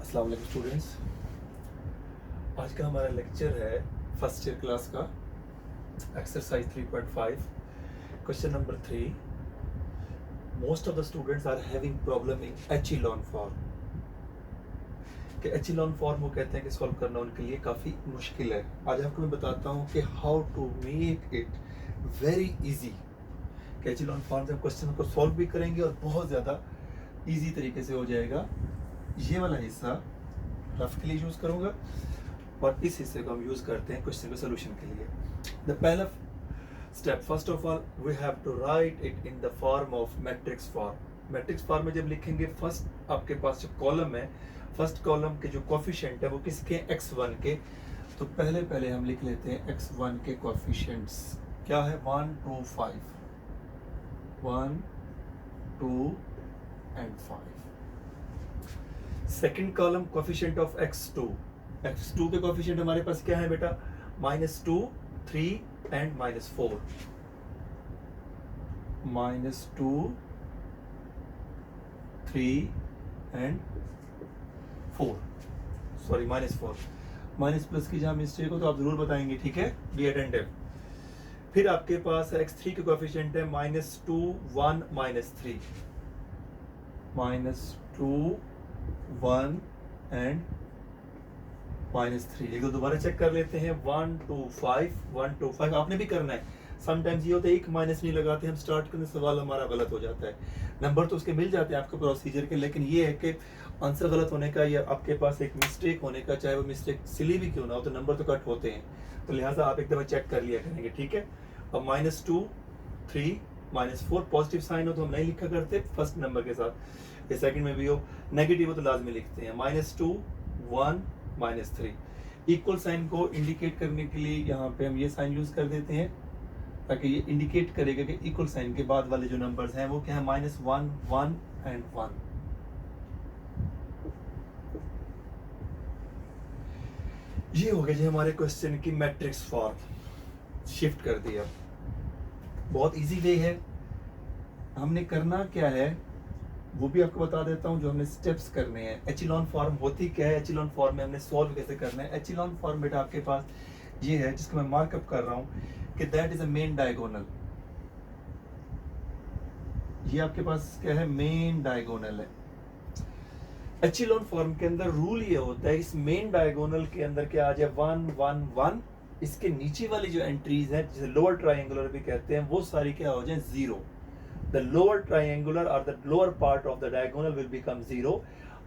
अस्सलाम वालेकुम स्टूडेंट्स। आज का हमारा लेक्चर है फर्स्ट ईयर क्लास का exercise 3.5 question number 3। Most of the students are having problem in echelon form. कि एचिलॉन फॉर्म वो कहते हैं कि सॉल्व करना उनके लिए काफ़ी मुश्किल है। आज आपको मैं बताता हूँ कि how to make it very easy. कि एचिलॉन फॉर्म से हम क्वेश्चन को सॉल्व भी करेंगे और बहुत ज़्यादा इजी तरीके से हो जाएगा। ये वाला हिस्सा रफ के लिए यूज़ करूँगा और इस हिस्से को हम यूज़ करते हैं क्वेश्चन के सोल्यूशन के लिए। द पहला step, first of all we have to write it in the form of matrix form. Matrix form में जब लिखेंगे, फर्स्ट आपके पास जो कॉलम है, फर्स्ट कॉलम के जो कोफिशिएंट है वो किसके, x1 के। तो पहले हम लिख लेते हैं x1 के कोफिशिएंट्स क्या है, 1 2 5, 1 2 and 5। Second column coefficient of x2। x2 के कोफिशिएंट हमारे पास क्या है बेटा, -2 3 and -4। -2 3 and 4, sorry -4। Minus plus की जहां मिस्टेक हो तो आप जरूर बताएंगे, ठीक है, बी अटेंटिव। फिर आपके पास x3 के कोफिशिएंट है -2 1 -3, -2 1 एंड -3। एक दो दोबारा चेक कर लेते हैं, 1 2 5 1 2 5। आपने भी करना है। समटाइम्स ये होता है एक माइनस नहीं लगाते हम स्टार्ट करने, सवाल हमारा गलत हो जाता है। नंबर तो उसके मिल जाते हैं आपको प्रोसीजर के, लेकिन ये है कि आंसर गलत होने का या आपके पास एक मिस्टेक होने का, चाहे वो मिस्टेक सिली भी क्यों ना हो, तो नंबर तो कट होते हैं। तो लिहाजा आप एक दफा चेक कर लिया करेंगे, ठीक है। अब -2 3 -4 पॉजिटिव साइन हो तो हम नहीं लिखा करते फर्स्ट नंबर के साथ, ये सेकंड में भी हो। नेगेटिव हो तो लाजमी लिखते हैं, -2 1 -3। इक्वल साइन को इंडिकेट करने के लिए यहाँ पे हम ये साइन यूज कर देते हैं, ताकि ये इंडिकेट करेगा कि इक्वल साइन के बाद वाले जो नंबर्स हैं वो क्या है, -1 1 एंड 1। ये हो गया जी हमारे क्वेश्चन की मैट्रिक्स फॉर्म। शिफ्ट कर दिया, बहुत इजी वे है। हमने करना क्या है वो भी आपको बता देता हूँ, जो हमने स्टेप्स करने हैं। एचिलॉन फॉर्म होती क्या है, एचिलॉन फॉर्म में हमने सॉल्व कैसे करना है। एचिलॉन फॉर्म बेटा आपके पास ये है, जिसको मैं मार्कअप कर रहा हूँ कि that is a main diagonal. ये आपके पास क्या है, मेन डायगोनल है। एचिलॉन फॉर्म के अंदर रूल ये होता है, इस मेन डायगोनल के अंदर क्या आ जाए, 1 1 1। इसके नीचे वाली जो एंट्रीज हैं, जिसे लोअर ट्रायंगुलर भी कहते हैं, वो सारी क्या हो जाए, 0। The lower triangular or the lower part of the diagonal will become 0.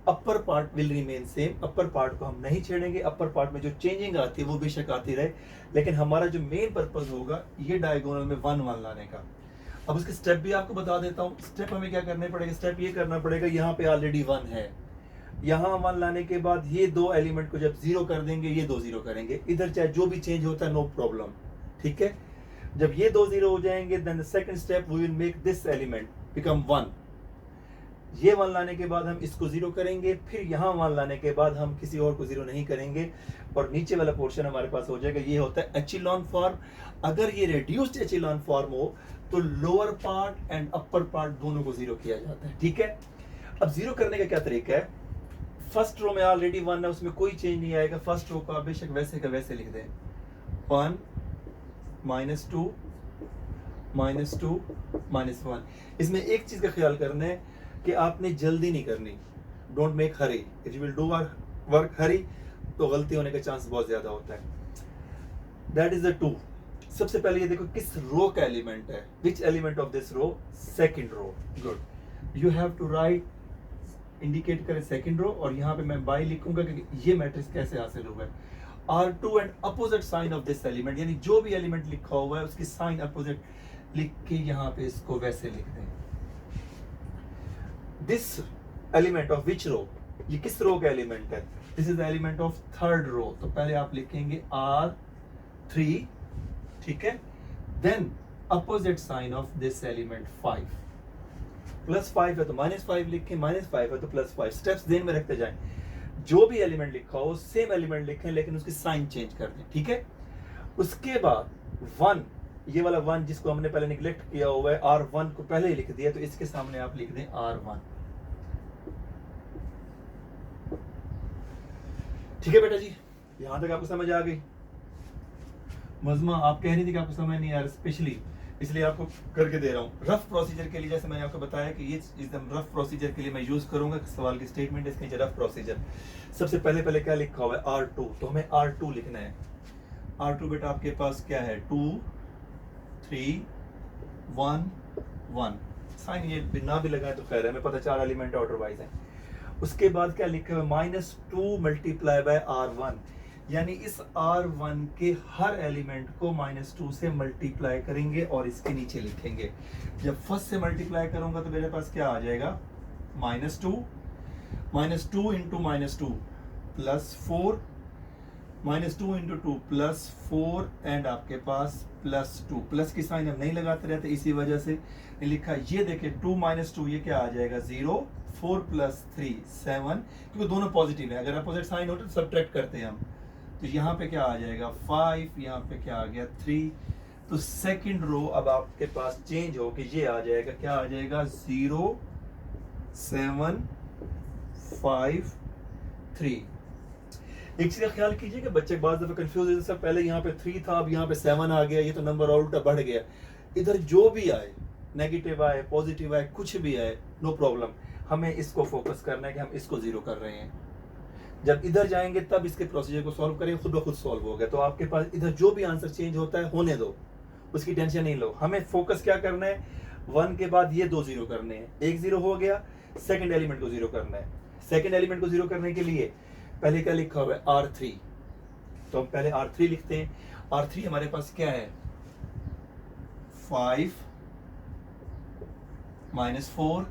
Upper part will remain same. Upper part को हम नहीं छेड़ेंगे। Upper part में जो चेंजिंग आती है वो बेशक आती रहे, लेकिन हमारा जो मेन पर्पस होगा ये डायगोनल में 1 1 लाने का। अब उसके स्टेप भी आपको बता देता हूँ। स्टेप हमें क्या करने पड़ेगा, स्टेप ये करना पड़ेगा, यहाँ पे ऑलरेडी 1 है, यहाँ 1 लाने के बाद ये दो एलिमेंट को जब 0 कर देंगे, ये 2 0 करेंगे। इधर चाहे जो भी चेंज होता है नो प्रॉब्लम, ठीक है। जब ये 2 0 हो जाएंगे, then the second step we will make this element become 1। ये 1 लाने के बाद हम इसको 0 करेंगे, फिर यहाँ 1 लाने के बाद हम किसी और को 0 नहीं करेंगे, और नीचे वाला पोर्शन हमारे पास हो जाएगा। ये होता है एचिलॉन फॉर्म। अगर ये रिड्यूस्ड एचिलॉन फॉर्म हो तो lower part and upper part दोनों को 0 किया जाता है, ठीक है। अब 0 करने का क्या तरीका है, फर्स्ट रो में ऑलरेडी 1 है, उसमें कोई चेंज नहीं आएगा। फर्स्ट रो को आप बेशक वैसे का वैसे लिख दें, 1 -2 -2 -1। इसमें एक चीज का ख्याल करना है कि आपने जल्दी नहीं करनी, don't make hurry. If you will do work hurry तो गलती होने का चांस बहुत ज्यादा होता है। That is the 2। सबसे पहले ये देखो किस रो का एलिमेंट है, which element of this row, second row. Good, you have to write, indicate करें सेकंड रो, और यहाँ पे मैं बाई लिखूंगा कि ये मैट्रिक्स कैसे हासिल हुआ है। R2 and opposite sign of this element, यानी जो भी एलिमेंट लिखा हुआ है उसकी साइन अपोजिट लिख के यहाँ पे इसको वैसे लिख दें। This element of which row, ये किस रो का एलिमेंट है, this is the element of third row. तो पहले आप लिखेंगे R3, ठीक है। Then opposite sign of this element 5, +5 है तो -5 लिखें, -5 है तो +5। स्टेप्स ध्यान में रखते जाएं, जो भी एलिमेंट लिखा हो सेम एलिमेंट लिखें, लेकिन उसकी साइन चेंज कर दें, ठीक है। उसके बाद 1, ये वाला 1 जिसको हमने पहले निगलेक्ट किया हुआ है, R1 को पहले ही लिख दिया, तो इसके सामने आप लिख दें R1। ठीक है बेटा जी, यहाँ तक आपको समझ आ गई? मजमा आप कह रही थी कि आपको समझ नहीं आ रहा, स्पेशली इसलिए आपको करके दे रहा हूँ। रफ प्रोसीजर के लिए जैसे मैंने आपको बताया कि ये एकदम रफ प्रोसीजर के लिए मैं यूज करूंगा सवाल की स्टेटमेंट इसके नीचे रफ प्रोसीजर। सबसे पहले क्या लिखा हुआ है R2, तो हमें R2 लिखना है। R2 बेटा आपके पास क्या है 2 3 1 1, साइन ये बिना भी लगाए तो खैर है, हमें पता 4 एलिमेंट ऑर्डर वाइज है। उसके बाद क्या लिखा हुआ है -2 मल्टीप्लाई बाय R1, यानी इस R1 के हर एलिमेंट को -2 से मल्टीप्लाई करेंगे और इसके नीचे लिखेंगे। जब फर्स्ट से मल्टीप्लाई करूंगा तो मेरे पास क्या आ जाएगा -2 -2 इंटू -2 +4 -2 इंटू 2 +4 एंड आपके पास +2। प्लस की साइन हम नहीं लगाते रहते इसी वजह से लिखा। ये देखिए 2 -2 ये क्या आ जाएगा 0, 4 + 3 7, क्योंकि दोनों पॉजिटिव है। अगर अपोजिट साइन हो तो सब्ट्रैक्ट करते हैं हम, तो यहाँ पे क्या आ जाएगा 5, यहाँ पे क्या आ गया 3। तो सेकंड रो अब आपके पास चेंज हो कि ये आ जाएगा, क्या आ जाएगा 0 7 5 3। एक चीज का ख्याल कीजिए कि बच्चे बार दफा कंफ्यूज हो जाते हैं, पहले यहाँ पे 3 था अब यहाँ पे 7 आ गया, ये तो नंबर और उल्टा बढ़ गया। इधर जो भी आए, नेगेटिव आए पॉजिटिव आए कुछ भी आए, नो प्रॉब्लम, हमें इसको फोकस करना है कि हम इसको 0 कर रहे हैं। जब इधर जाएंगे तब इसके प्रोसीजर को सॉल्व करेंगे, खुद ब खुद सॉल्व हो गया। तो आपके पास इधर जो भी आंसर चेंज होता है होने दो, उसकी टेंशन नहीं लो। हमें फोकस क्या करना है, 1 के बाद ये 2 0 करने हैं, एक 0 हो गया, सेकंड एलिमेंट को 0 करना है। सेकंड एलिमेंट को 0 करने के लिए पहले क्या लिखा हुआ है R3, तो हम पहले R3 लिखते हैं। R3 हमारे पास क्या है 5 -4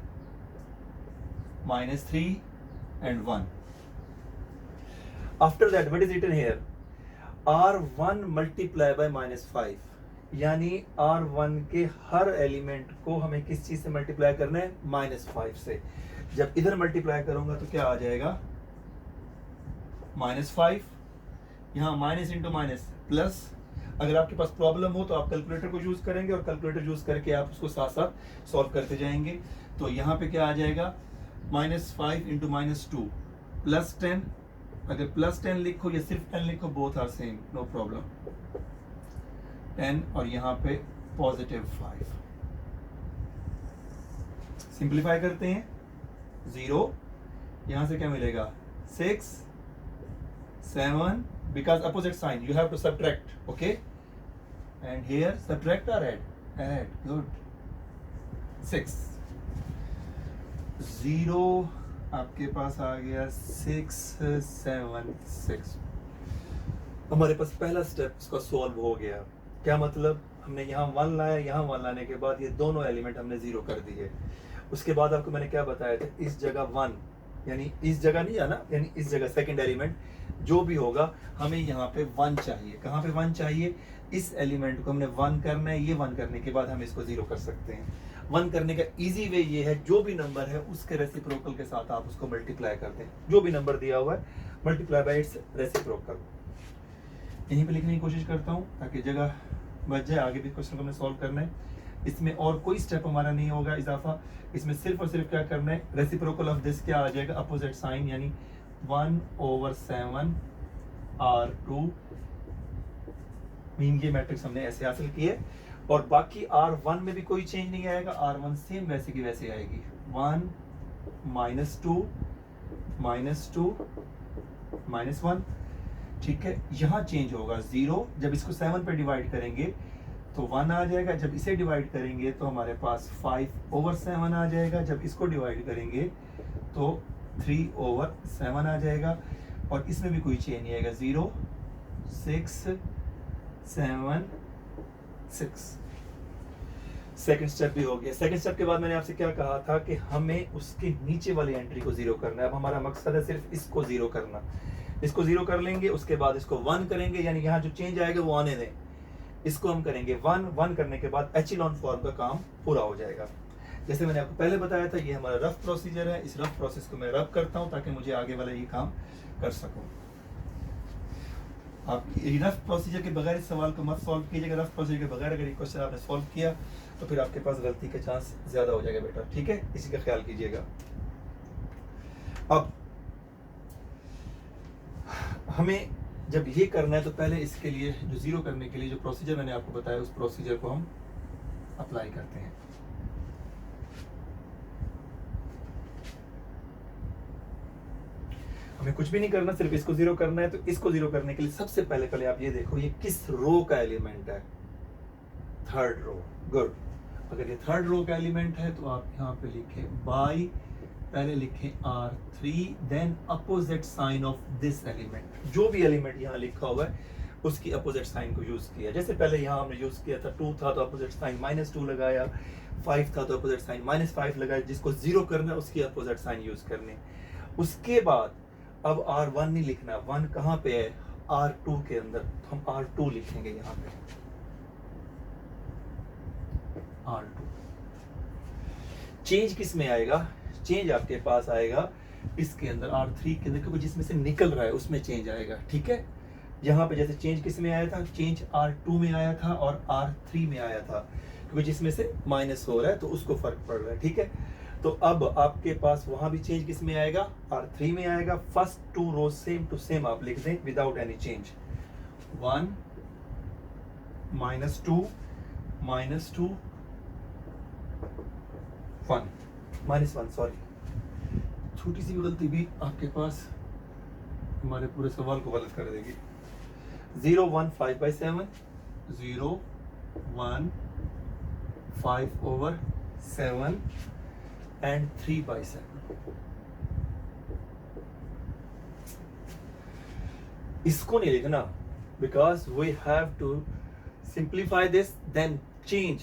-3 and 1। After that what is written here R1 multiply by -5, यानी R1 के हर एलिमेंट को हमें किस चीज से मल्टीप्लाई करना है -5 से। जब इधर मल्टीप्लाई करूंगा तो क्या आ जाएगा -5, यहाँ माइनस इंटू माइनस प्लस। अगर आपके पास प्रॉब्लम हो तो आप कैलकुलेटर को यूज करेंगे और कैलकुलेटर यूज करके आप उसको साथ साथ सॉल्व करते जाएंगे। तो यहाँ पे क्या आ जाएगा -5 इंटू -2 +10। अगर +10 लिखो या सिर्फ 10 लिखो, both are same, no problem. 10 और यहाँ पे +5। सिंप्लीफाई करते हैं, 0 यहाँ से क्या मिलेगा 6 7, because opposite sign you have to subtract, okay, and here subtract or add, good। 6 0 आपके पास आ गया 6 7 6। हमारे पास पहला स्टेप इसका सॉल्व हो गया। क्या मतलब, हमने यहाँ 1 लाया, यहाँ 1 लाने के बाद ये दोनों एलिमेंट हमने 0 कर दिए। उसके बाद आपको मैंने क्या बताया था, इस जगह 1, यानी इस जगह नहीं आना, यानी इस जगह सेकंड एलिमेंट जो भी होगा हमें यहाँ पे 1 चाहिए। कहाँ पे 1 चाहिए, इस एलिमेंट को हमने 1 करना है। ये 1 करने के बाद हम इसको 0 कर सकते हैं। 1 करने का इजी वे ये है, जो भी नंबर है उसके रेसिप्रोकल के साथ आप उसको मल्टीप्लाई करते हैं। जो भी नंबर दिया हुआ है मल्टीप्लाई बाय इट्स रेसिप्रोकल। यहीं पे लिखने की कोशिश करता हूँ ताकि जगह बच जाए, आगे भी क्वेश्चन को हमने सॉल्व करना है। इसमें और कोई स्टेप हमारा नहीं होगा इजाफा, इसमें सिर्फ और सिर्फ क्या करना है, रेसिप्रोकल ऑफ दिस क्या आ जाएगा अपोजिट साइन, यानी 1/7 R2। मीन ये मैट्रिक्स हमने ऐसे हासिल की है और बाकी R1 में भी कोई चेंज नहीं आएगा, R1 सेम वैसे की वैसे आएगी। 1 -2 -2 -1, ठीक है। यहाँ चेंज होगा 0, जब इसको 7 पे डिवाइड करेंगे तो 1 आ जाएगा, जब इसे डिवाइड करेंगे तो हमारे पास 5/7 आ जाएगा, जब इसको डिवाइड करेंगे तो 3/7 आ जाएगा। और इसमें भी कोई चेंज नहीं आएगा, 0 6 7 6। सेकंड स्टेप भी हो गया। सेकंड स्टेप के बाद मैंने आपसे क्या कहा था कि हमें उसके नीचे वाली एंट्री को 0 करना है। अब हमारा मकसद है सिर्फ इसको 0 करना। इसको 0 कर लेंगे, उसके बाद इसको 1 करेंगे, यानी यहाँ जो चेंज आएगा वो आने दें। इसको हम करेंगे 1 करने के बाद एचिलॉन फॉर्म का काम पूरा हो जाएगा। जैसे मैंने आपको पहले बताया था, ये हमारा रफ प्रोसीजर है। इस रफ प्रोसेस को मैं रब करता हूँ ताकि मुझे आगे वाला ये काम कर सकूं। आप रफ प्रोसीजर के बगैर इस सवाल को मत सॉल्व कीजिएगा। रफ प्रोसीजर के बगैर अगर ये क्वेश्चन आपने सॉल्व किया तो फिर आपके पास गलती के चांस ज्यादा हो जाएगा बेटा, ठीक है, इसी का ख्याल कीजिएगा। अब हमें जब ये करना है तो पहले इसके लिए जो ज़ीरो करने के लिए जो प्रोसीजर मैंने आपको बताया उस प्रोसीजर को हम अप्लाई करते हैं। हमें कुछ भी नहीं करना, सिर्फ इसको ज़ीरो करना है। तो इसको ज़ीरो करने के लिए सबसे पहले आप ये देखो ये किस रो का एलिमेंट है, थर्ड रो। गुड। अगर ये थर्ड रो का एलिमेंट है तो आप यहाँ पे लिखें बाई, पहले लिखें R3, then opposite sign of this element. जो भी एलिमेंट यहाँ लिखा हुआ है उसकी अपोजिट साइन को यूज किया। जैसे पहले यहाँ हमने यूज किया था 2 था तो अपोजिट साइन -2 लगाया, 5 था तो अपोजिट साइन -5 लगाया। जिसको जीरो करना है उसकी अपोजिट साइन यूज करनी। उसके बाद अब R1 नहीं लिखना, 1 कहाँ पे है, R2 के अंदर, तो हम R2 लिखेंगे यहाँ पे, R2। चेंज किस में आएगा, चेंज आपके पास आएगा इसके अंदर R3 के अंदर, क्योंकि जिसमें से निकल रहा है उसमें चेंज आएगा। ठीक है, यहाँ पे जैसे चेंज किस में आया था, चेंज R2 में आया था और R3 में आया था, क्योंकि जिसमें से माइनस हो रहा है तो उसको फर्क पड़ रहा है। ठीक है, तो अब आपके पास वहां भी चेंज किस में आएगा, R3 में आएगा। First 2 rows same to same आप लिख दें विदाउट एनी चेंज, 1 -2 -2 1 -1, सॉरी, छोटी सी भी गलती भी आपके पास हमारे पूरे सवाल को गलत कर देगी। 0 1 5/7, 0 1 5/7 and 3/7। इसको नहीं लिखना, because we have to simplify this, then change,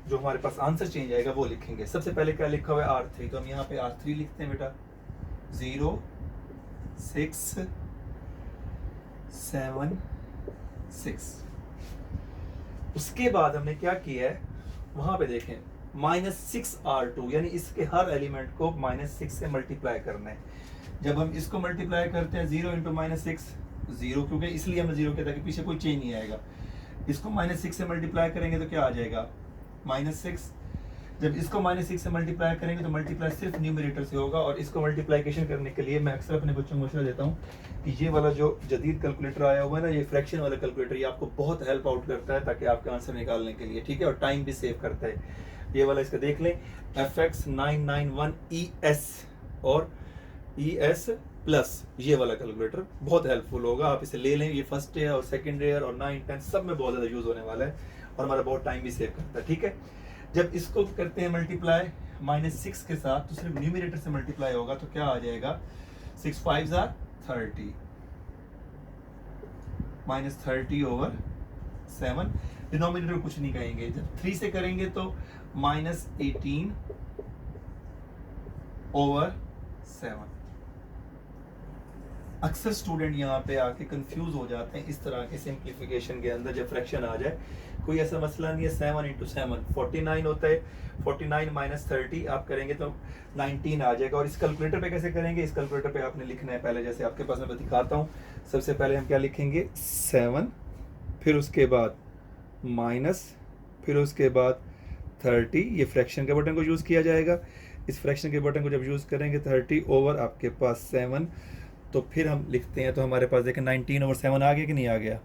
जो हमारे पास आंसर चेंज आएगा वो लिखेंगे। सबसे पहले क्या लिखा हुआ है, R3, तो हम यहाँ पे R3 लिखते हैं बेटा, 0 6 7 6। उसके बाद हमने क्या किया है, वहां पे देखें -6R2, यानी इसके हर एलिमेंट को -6 से मल्टीप्लाई करना है। जब हम इसको मल्टीप्लाई करते हैं 0 × -6, 0, क्योंकि इसलिए हमने 0 किया था कि पीछे कोई चेंज नहीं आएगा। इसको -6 से मल्टीप्लाई करेंगे तो क्या आ जाएगा, -6। जब इसको -6 से मल्टीप्लाई करेंगे तो मल्टीप्लाई सिर्फ न्यूमरेटर से होगा। और इसको मल्टीप्लिकेशन करने के लिए मैं अक्सर अपने बच्चों को मशवरा देता हूँ कि ये वाला जो जदीद कैलकुलेटर आया हुआ है ना, ये फ्रैक्शन वाला कैलकुलेटर, ये आपको बहुत हेल्प आउट करता है ताकि आपके आंसर निकालने के लिए। ठीक है, और टाइम भी सेव करता है। ये वाला इसका देख लें, FX 991 ES और ES प्लस, ये वाला कैलकुलेटर बहुत हेल्पफुल होगा, आप इसे ले लें। ये फर्स्ट ईयर और सेकंड ईयर और 9, 10 सब में बहुत ज़्यादा यूज़ होने वाला है और हमारा बहुत टाइम भी सेव करता है। ठीक है, जब इसको करते हैं मल्टीप्लाई -6 के साथ, तो सिर्फ न्यूमरेटर से मल्टीप्लाई होगा तो क्या आ जाएगा, 6 5s are 30, -30/7। डिनोमिनेटर कुछ नहीं कहेंगे। जब 3 से करेंगे तो -18/7। अक्सर स्टूडेंट यहाँ पे आके कंफ्यूज हो जाते हैं इस तरह के सिंप्लीफिकेशन के अंदर। जब फ्रैक्शन आ जाए, कोई ऐसा मसला नहीं है। 7 × 7 49 होता है, 49 - 30 आप करेंगे तो 19 आ जाएगा। और इस कैलकुलेटर पे कैसे करेंगे, इस कैलकुलेटर पे आपने लिखना है पहले, जैसे आपके पास मैं दिखाता हूँ। सबसे पहले हम क्या लिखेंगे, 7, फिर उसके बाद माइनस, फिर उसके बाद 30। ये फ्रैक्शन के बटन को यूज़ किया जाएगा। इस फ्रैक्शन के बटन को जब यूज़ करेंगे 30 ओवर आपके पास 7, तो फिर हम लिखते हैं तो हमारे पास देखें 19/7 आ गया कि नहीं आ गया,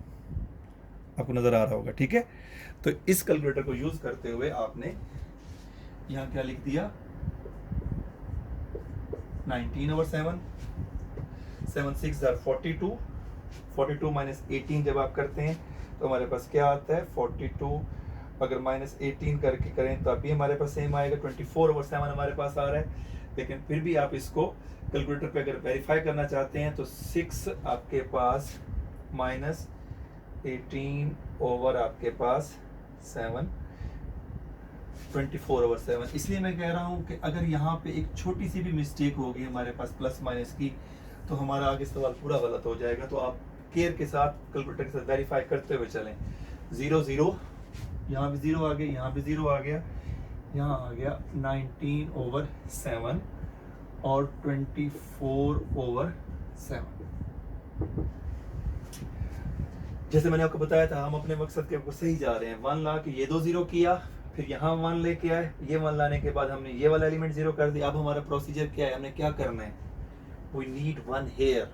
आपको नज़र आ रहा होगा। ठीक है, तो इस कैलकुलेटर को यूज़ करते हुए आपने यहाँ क्या लिख दिया, 19/7, 7 6 are 42, 42 - 18 जब आप करते हैं तो हमारे पास क्या आता है, 42 अगर -18 करके करें तो अभी हमारे पास सेम आएगा, 24/7 हमारे पास आ रहा है। लेकिन फिर भी आप इसको कैलकुलेटर पे अगर वेरीफाई करना चाहते हैं तो 6 आपके पास -18 ओवर आपके पास 7, 24/7। इसलिए मैं कह रहा हूँ कि अगर यहाँ पे एक छोटी सी भी मिस्टेक होगी हमारे पास प्लस माइनस की, तो हमारा आगे सवाल पूरा गलत हो जाएगा। तो आप केयर के साथ कैलकुलेटर के साथ वेरीफाई करते हुए चलें। 0 0, यहाँ भी 0 आ गया, यहाँ भी 0 आ गया, यहाँ आ गया 19/7 और 24/7। जैसे मैंने आपको बताया था, हम अपने मकसद के ऊपर सही जा रहे हैं। 1 ला के ये 2 0 किया, फिर यहाँ 1 लेके आए, ये 1 लाने के बाद हमने ये वाला एलिमेंट 0 कर दिया। अब हमारा प्रोसीजर क्या है, हमने क्या करना है, वी नीड 1 हेयर।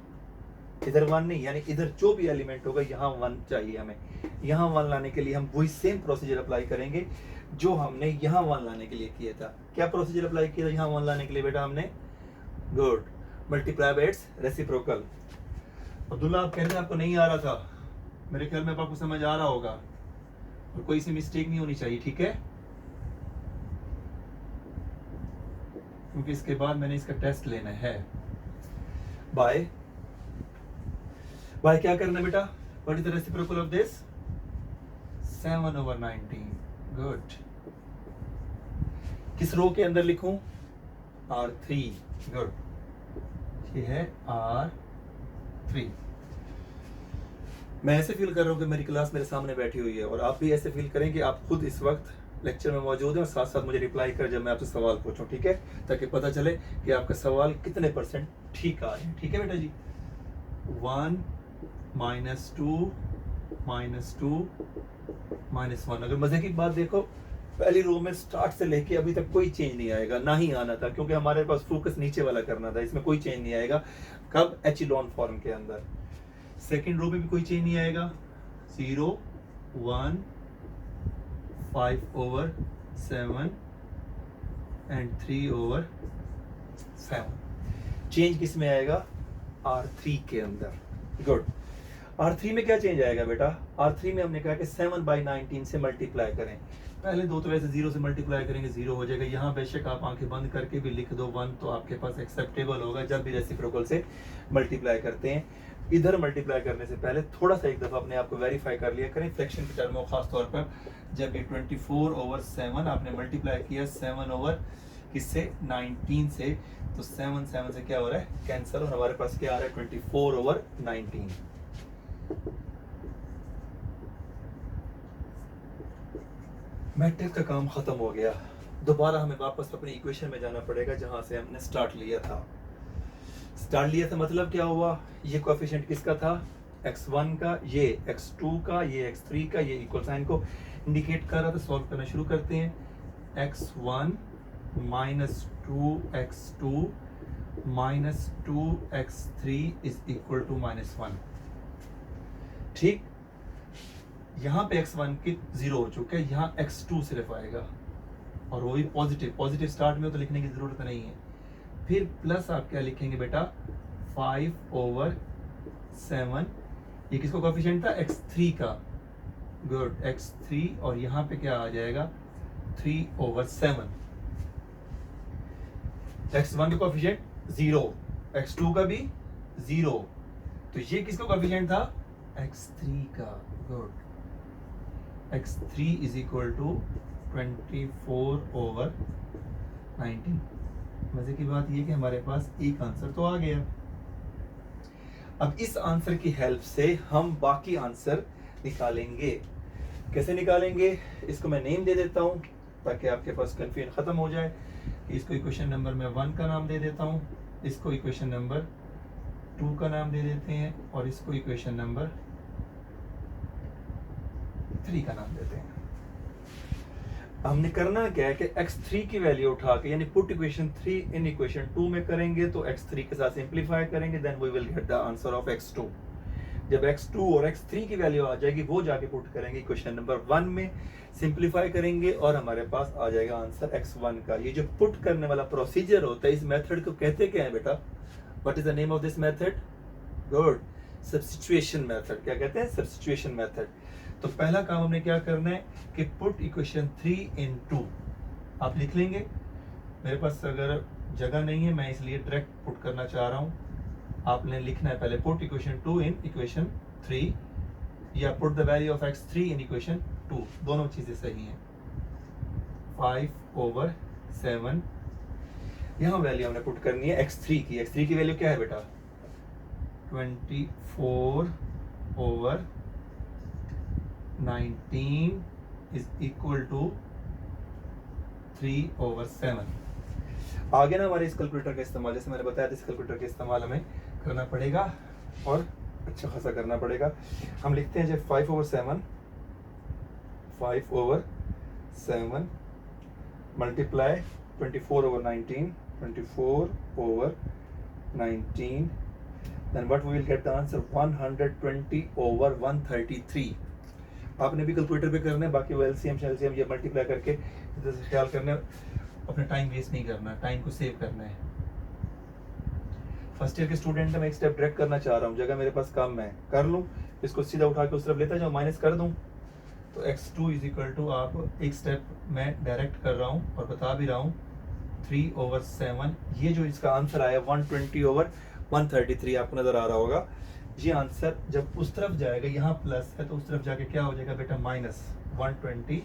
इधर 1 नहीं, यानी इधर जो भी एलिमेंट होगा यहाँ 1 चाहिए हमें। यहाँ 1 लाने के लिए हम वही सेम प्रोसीजर अप्लाई करेंगे जो हमने यहाँ 1 लाने के लिए किया था। क्या प्रोसीजर अप्लाई किया था यहाँ 1 लाने के लिए बेटा हमने? Good, multiply by it's reciprocal. Abdullah आप कह रहे थे आपको नहीं आ रहा था, मेरे ख्याल में आपको समझ आ रहा होगा और कोई सी मिस्टेक नहीं होनी चाहिए, ठीक है? क्योंकि इसके बाद मैंने इसका टेस्ट लेना है। बाय क्या करना है बेटा? What is the reciprocal of this? 7/19। Good. किस रो के अंदर लिखूं? R3। गुड, ये है R3। मैं ऐसे फील कर रहा हूं कि मेरी क्लास मेरे सामने बैठी हुई है और आप भी ऐसे फील करें कि आप खुद इस वक्त लेक्चर में मौजूद हैं और साथ साथ मुझे रिप्लाई कर जब मैं आपसे सवाल पूछूं, ठीक है? ताकि पता चले कि आपका सवाल कितने % ठीक आ रहे हैं, ठीक है बेटा जी? 1 -2 -2 -1। अगर मजे की बात देखो, पहली रो में स्टार्ट से लेके अभी तक कोई चेंज नहीं आएगा, ना ही आना था, क्योंकि हमारे पास फोकस नीचे वाला करना था। इसमें कोई चेंज नहीं आएगा। कब? एचिलॉन फॉर्म के अंदर। सेकंड रो में भी कोई चेंज नहीं आएगा। 0 1 5/7 एंड 3/7। चेंज किस में आएगा? R3 के अंदर। गुड। R3 में क्या चेंज आएगा बेटा? R3 में हमने कहा कि 7/19 से मल्टीप्लाई करें। पहले दो तो वैसे 0 से मल्टीप्लाई करेंगे 0 हो जाएगा। यहाँ बेशक आप आंखें बंद करके भी लिख दो 1, तो आपके पास एक्सेप्टेबल होगा जब भी रेसिप्रोकल से मल्टीप्लाई करते हैं। इधर मल्टीप्लाई करने से पहले थोड़ा सा एक दफ़ा अपने आप को वेरीफाई कर लिया करें फ्रैक्शन के टर्म में, खास तौर पर जब ये 24/7 आपने मल्टीप्लाई किया 7 ओवर किससे? 19 से, तो 7 से क्या हो रहा है? कैंसिल, और हमारे पास क्या आ रहा है? 24/19। मैट्रिक्स का काम खत्म हो गया। दोबारा हमें वापस अपनी इक्वेशन में जाना पड़ेगा जहां से हमने स्टार्ट लिया था। मतलब क्या हुआ? ये कोएफिशिएंट किसका था? x1 का, ये x2 का, ये x3 का, ये इक्वल साइन को इंडिकेट कर रहा था। सॉल्व करना शुरू करते हैं। x1 -2x2 -2x3 is equal to -1। ठीक, यहाँ पे x1 की 0 हो चुका है, यहाँ x2 सिर्फ आएगा और वो भी पॉजिटिव स्टार्ट में हो तो लिखने की जरूरत नहीं है। फिर प्लस आप क्या लिखेंगे बेटा? 5/7। ये किसका कोएफिशिएंट था? x3 का। गुड, x3, और यहाँ पे क्या आ जाएगा? 3/7। x1 का कोएफिशिएंट 0, x2 का भी 0, तो ये किसका कोएफिशिएंट था? x3 का। Good, x3 is equal to 24/19। मजे की बात ये कि हमारे पास एक आंसर तो आ गया। अब इस आंसर की हेल्प से हम बाकी आंसर निकालेंगे। कैसे निकालेंगे? इसको मैं नेम दे देता हूं ताकि आपके पास कंफ्यूजन खत्म हो जाए। इसको इक्वेशन नंबर मैं 1 का नाम दे देता हूं, इसको इक्वेशन नंबर 2 का नाम दे देते हैं और इसको इक्वेशन नंबर 3 का नाम देते हैं। हमने करना क्या है कि x3 की वैल्यू उठा के, यानी पुट इक्वेशन 3 इन इक्वेशन 2 में करेंगे, तो x3 के साथ सिंप्लीफाई करेंगे, then we will get the answer of x2। जब x2 और x3 की वैल्यू आ जाएगी वो जाके पुट करेंगे इक्वेशन नंबर 1 में, सिंप्लीफाई करेंगे और हमारे पास आ जाएगा आंसर x1 का। ये जो पुट करने वाला प्रोसीजर होता है, इस मेथड को कहते क्या है बेटा? What is the name of this method? Good, substitution method. क्या कहते हैं? Substitution method. तो पहला काम हमने क्या करना है कि पुट इक्वेशन 3 इन 2 आप लिख लेंगे। मेरे पास अगर जगह नहीं है, मैं इसलिए डायरेक्ट पुट करना चाह रहा हूं। आपने लिखना है पहले पुट इक्वेशन 2 इन इक्वेशन 3 या put the value of x3 in equation 2, दोनों चीजें सही हैं। 5/7 यहाँ वैल्यू हमने पुट करनी है x3 की। x3 की वैल्यू क्या है बेटा? 24/19 इज इक्वल टू 3/7। आगे ना हमारे इस कैलकुलेटर का इस्तेमाल, जैसे मैंने बताया था, इस कैलकुलेटर का इस्तेमाल हमें करना पड़ेगा और अच्छा खासा करना पड़ेगा। हम लिखते हैं जब 5/7 multiply 24/19 24/19 then what we will get the answer 120 over 133। आपने भी कैलकुलेटर पे करना है, बाकी वो एलसीएम शेलसीएम ये मल्टीप्लाई करके इधर से ख्याल करना है, अपना टाइम वेस्ट नहीं करना, टाइम को सेव करना है। फर्स्ट ईयर के स्टूडेंट मैं एक स्टेप डायरेक्ट करना चाह रहा हूँ, जगह मेरे पास कम है, कर लूँ इसको सीधा उठा के उस तरफ लेता जाऊँ, माइनस कर दूँ तो x2 इज इक्वल टू, आप एक स्टेप मैं डायरेक्ट कर रहा हूँ और बता भी रहा हूँ 3/7। ये जो इसका आंसर आया 120 ओवर 133 आपको नजर आ रहा होगा। ये आंसर जब उस तरफ जाएगा, यहाँ प्लस है तो उस तरफ जाके क्या हो जाएगा बेटा, माइनस 120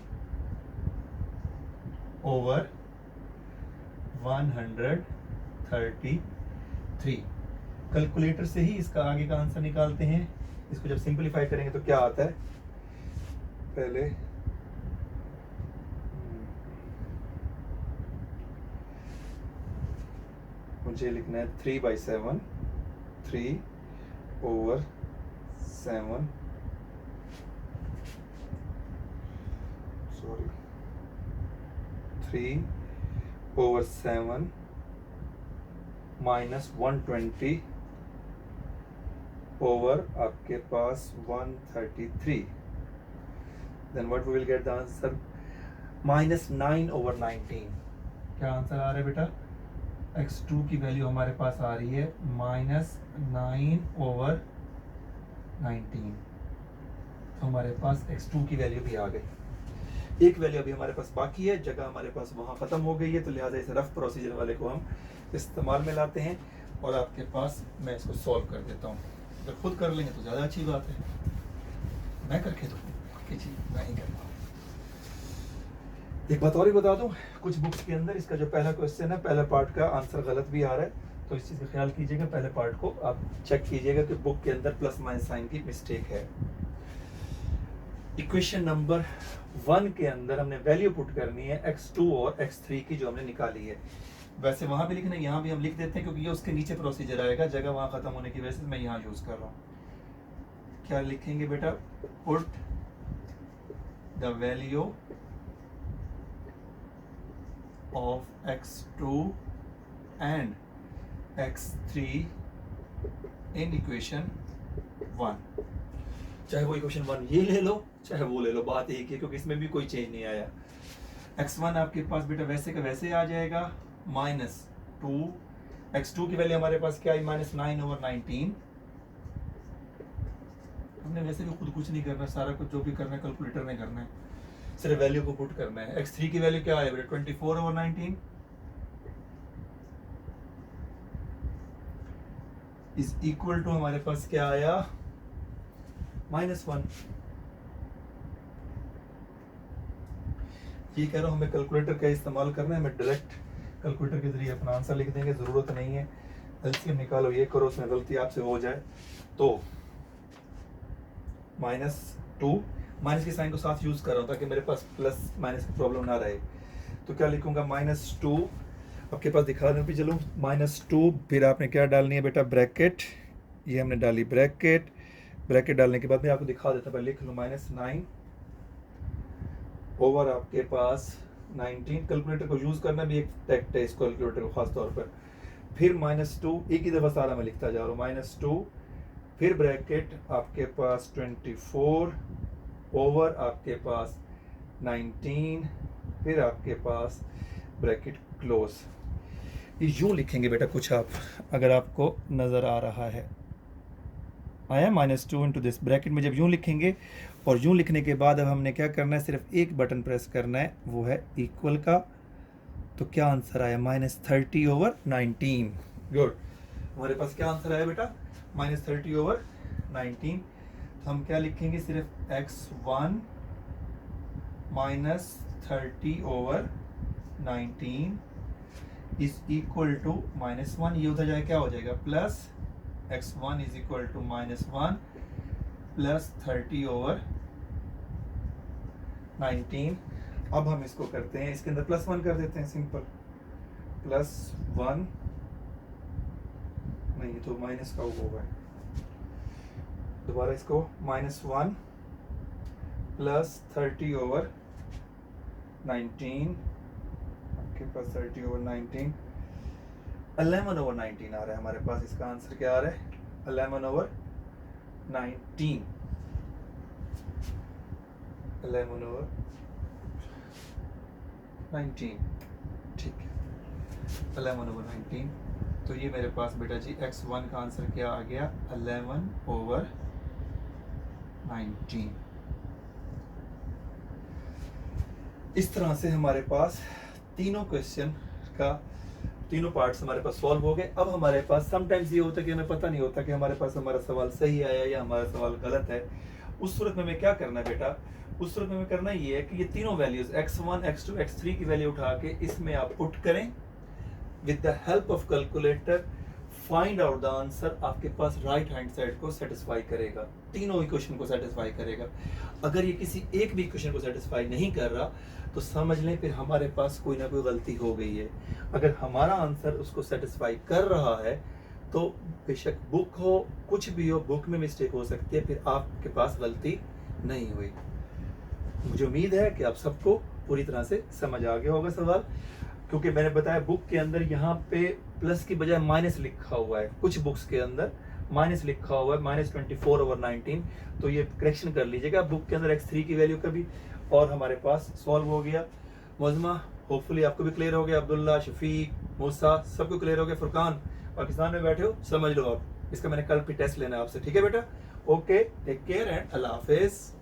ओवर 133। कैलकुलेटर से ही इसका आगे का आंसर निकालते हैं। इसको जब सिंपलीफाई करेंगे तो क्या आता है, पहले मुझे लिखना है 3/7, 3/7, सॉरी 3/7 माइनस 120 ओवर आपके पास 133। Then what we will get the answer -9/19। क्या आंसर आ रहा है बेटा, x2 की वैल्यू हमारे पास आ रही है -9/19। तो हमारे पास x2 की वैल्यू भी आ गई। एक वैल्यू अभी हमारे पास बाकी है, जगह हमारे पास वहाँ ख़त्म हो गई है, तो लिहाजा इस रफ प्रोसीजर वाले को हम इस्तेमाल में लाते हैं और आपके पास मैं इसको सॉल्व कर देता हूँ। अगर खुद कर लेंगे तो ज़्यादा अच्छी बात है, मैं करके दूँ कि जी मैं ही करता हूँ। एक बात और ही बता दूँ, कुछ बुक्स के अंदर इसका जो पहला क्वेश्चन है, पहला पार्ट का आंसर गलत भी आ रहा है, तो इस चीज़ का ख्याल कीजिएगा, पहले पार्ट को आप चेक कीजिएगा कि बुक के अंदर प्लस माइनस साइन की मिस्टेक है। इक्वेशन नंबर 1 के अंदर हमने वैल्यू पुट करनी है x2 और x3 की, जो हमने निकाली है। वैसे वहां भी लिखना है, यहाँ भी हम लिख देते हैं क्योंकि ये उसके नीचे प्रोसीजर आएगा, जगह वहां खत्म होने की वजह से मैं यहाँ यूज कर रहा हूँ। क्या लिखेंगे बेटा, put the value of x2 and x3 in equation 1। चाहे वो इक्वेशन 1 ये ले लो चाहे वो ले लो, बात एक है क्योंकि इसमें भी कोई चेंज नहीं आया। x1 आपके पास बेटा वैसे का वैसे आ जाएगा -2, x2 की वैल्यू हमारे पास क्या आई, -9/19। हमने वैसे भी खुद कुछ नहीं करना, सारा कुछ जो भी करना है कैलकुलेटर में करना है, सिर्फ वैल्यू को पुट करना है। x3 की वैल्यू क्या आया बेटा, 24/19 इज इक्वल टू हमारे पास क्या आया, -1। ये कह रहा हूँ हमें कैलकुलेटर का इस्तेमाल करना है, हमें डायरेक्ट कैलकुलेटर के जरिए अपना आंसर लिख देंगे, ज़रूरत नहीं है एलसीएम निकालो ये करो, उसमें गलती आपसे हो जाए तो। -2, माइनस के साइन को साथ यूज़ कर रहा हूँ ताकि मेरे पास प्लस माइनस की प्रॉब्लम ना रहे। तो क्या लिखूंगा, -2 आपके पास दिखा दें भी चलूँ, -2 फिर आपने क्या डालनी है बेटा, ब्रैकेट, ये हमने डाली ब्रैकेट। ब्रैकेट डालने के बाद मैं आपको दिखा देता हूँ, पहले लिख लूँ -9 ओवर आपके पास 19। कैलकुलेटर को यूज़ करना भी एक टैक्ट है इस कैलकुलेटर को खास तौर पर। फिर -2, एक ही दफ़ा सारा मैं लिखता जा रहा हूँ, -2 फिर ब्रैकेट आपके पास 24 ओवर आपके पास 19, फिर आपके पास ब्रैकेट क्लोज। ये यूँ लिखेंगे बेटा कुछ आप, अगर आपको नज़र आ रहा है, आया -2 इंटू दिस, ब्रैकेट में जब यूँ लिखेंगे और यूँ लिखने के बाद अब हमने क्या करना है, सिर्फ एक बटन प्रेस करना है, वो है इक्वल का। तो क्या आंसर आया, -30/19। गुड, हमारे पास क्या आंसर आया बेटा, -30/19। तो हम क्या लिखेंगे, सिर्फ x1 -30/19 इज इक्वल टू -1, ये उधर जाए क्या हो जाएगा, plus x1 is equal to -1 plus 30/19। अब हम इसको करते हैं, इसके अंदर +1 कर देते हैं, सिंपल +1 नहीं तो माइनस का होगा, दोबारा इसको -1 प्लस 30/19 आपके पास 30/19 11/19 आ रहा है हमारे पास। इसका आंसर क्या आ रहा है, 11/19, 11/19, ठीक है, 11/19। तो ये मेरे पास बेटा जी x1 का आंसर क्या आ गया, 11/19। इस तरह से हमारे पास तीनों क्वेश्चन का तीनों पार्ट्स हमारे पास सॉल्व हो गए। अब हमारे पास समटाइम्स ये होता है कि हमें पता नहीं होता कि हमारे पास हमारा सवाल सही आया या हमारा सवाल गलत है। उस सूरत में हमें क्या करना है बेटा, उस सूरत में हमें करना ये है कि ये तीनों वैल्यूज x1, x2, x3 की वैल्यू उठा के इसमें आप पुट करें with the help of calculator, find out the answer. आपके पास राइट हैंड साइड को सेटिस्फाई करेगा, तीनों इक्वेशन को सेटिस्फाई करेगा। अगर ये किसी एक भी इक्वेशन को सेटिस्फाई नहीं कर रहा तो समझ लें फिर हमारे पास कोई ना कोई गलती हो गई है। अगर हमारा आंसर उसको सेटिस्फाई कर रहा है तो बेशक बुक हो, कुछ भी हो, बुक में मिस्टेक हो सकती है, फिर आपके पास गलती नहीं हुई। मुझे उम्मीद है कि आप सबको पूरी तरह से समझ आ गया होगा सवाल, क्योंकि मैंने बताया बुक के अंदर यहाँ पे प्लस की बजाय माइनस लिखा हुआ है, कुछ बुक्स के अंदर माइनस लिखा हुआ है, -24/19। तो ये करेक्शन कर लीजिएगा बुक के अंदर x3 की वैल्यू का भी। और हमारे पास सॉल्व हो गया। मुज़मा होपफुली आपको भी क्लियर हो गया, अब्दुल्ला, शफीक, मूसा सबको क्लियर हो गया। फुरकान पाकिस्तान में बैठे हो, समझ लो आप, इसका मैंने कल भी टेस्ट लेना है आपसे, ठीक है बेटा। ओके, टेक केयर एंड अल्लाह हाफिज़।